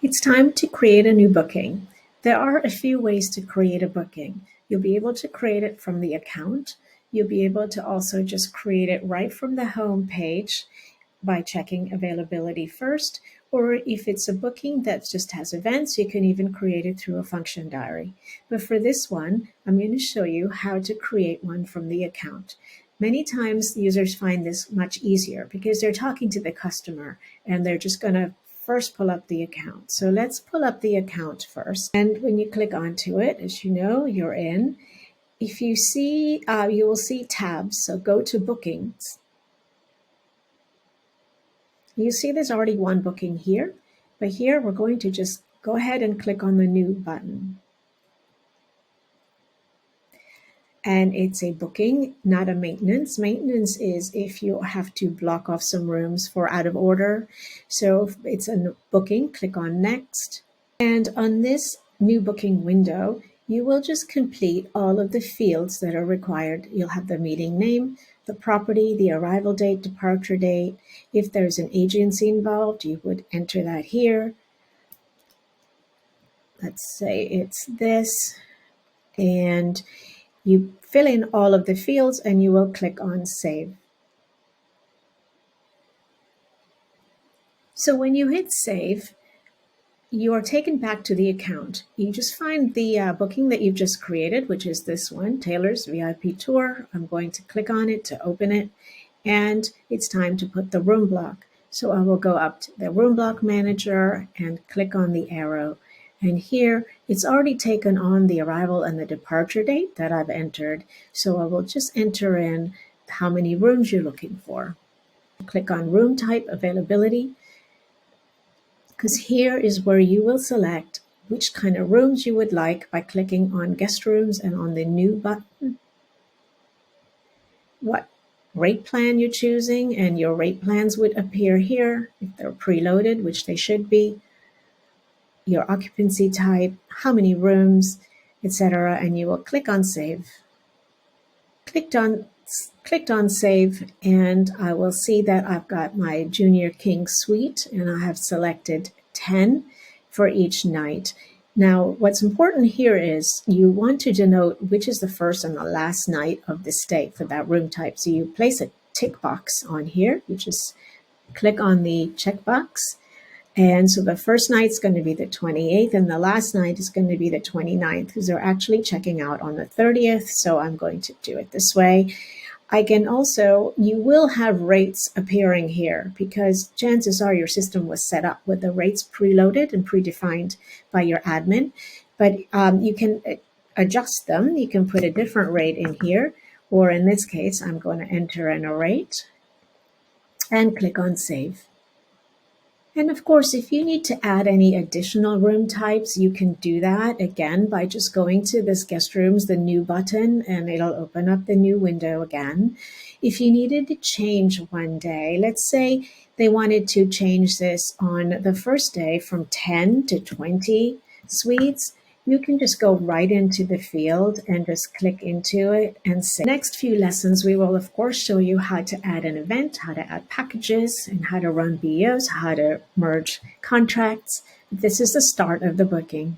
It's time to create a new booking. There are a few ways to create a booking. You'll be able to create it from the account. You'll be able to also just create it right from the home page by checking availability first. Or if it's a booking that just has events, you can even create it through a function diary. But for this one, I'm going to show you how to create one from the account. Many times users find this much easier because they're talking to the customer and they're just going to first pull up the account. So let's pull up the account first. And when you click onto it, as you know, you're in. If you see, you will see tabs. So go to bookings. You see there's already one booking here, but here we're going to just go ahead and click on the new button. And it's a booking, not a maintenance. Maintenance is if you have to block off some rooms for out of order. So if it's a booking, click on next. And on this new booking window, you will just complete all of the fields that are required. You'll have the meeting name, the property, the arrival date, departure date. If there's an agency involved, you would enter that here. Let's say it's this. And you fill in all of the fields and you will click on Save. So when you hit Save, you are taken back to the account. You just find the booking that you've just created, which is this one, Taylor's VIP Tour. I'm going to click on it to open it, and it's time to put the room block. So I will go up to the room block manager and click on the arrow. And here it's already taken on the arrival and the departure date that I've entered. So I will just enter in how many rooms you're looking for. Click on room type availability, because here is where you will select which kind of rooms you would like by clicking on guest rooms and on the new button. What rate plan you're choosing, and your rate plans would appear here if they're preloaded, which they should be. Your occupancy type, how many rooms, etc. And you will click on Save. Clicked on Save, and I will see that I've got my Junior King Suite, and I have selected 10 for each night. Now, what's important here is you want to denote which is the first and the last night of the stay for that room type. So you place a tick box on here. You just click on the checkbox. And so the first night's going to be the 28th, and the last night is going to be the 29th, because they're actually checking out on the 30th. So I'm going to do it this way. I can also, you will have rates appearing here because chances are your system was set up with the rates preloaded and predefined by your admin, but you can adjust them. You can put a different rate in here, or in this case, I'm going to enter in a rate and click on Save. And of course, if you need to add any additional room types, you can do that again by just going to this guest rooms, the new button, and it'll open up the new window again. If you needed to change one day, let's say they wanted to change this on the first day from 10 to 20 suites, you can just go right into the field and just click into it and save. Next few lessons, we will of course show you how to add an event, how to add packages, and how to run BOs, how to merge contracts. This is the start of the booking.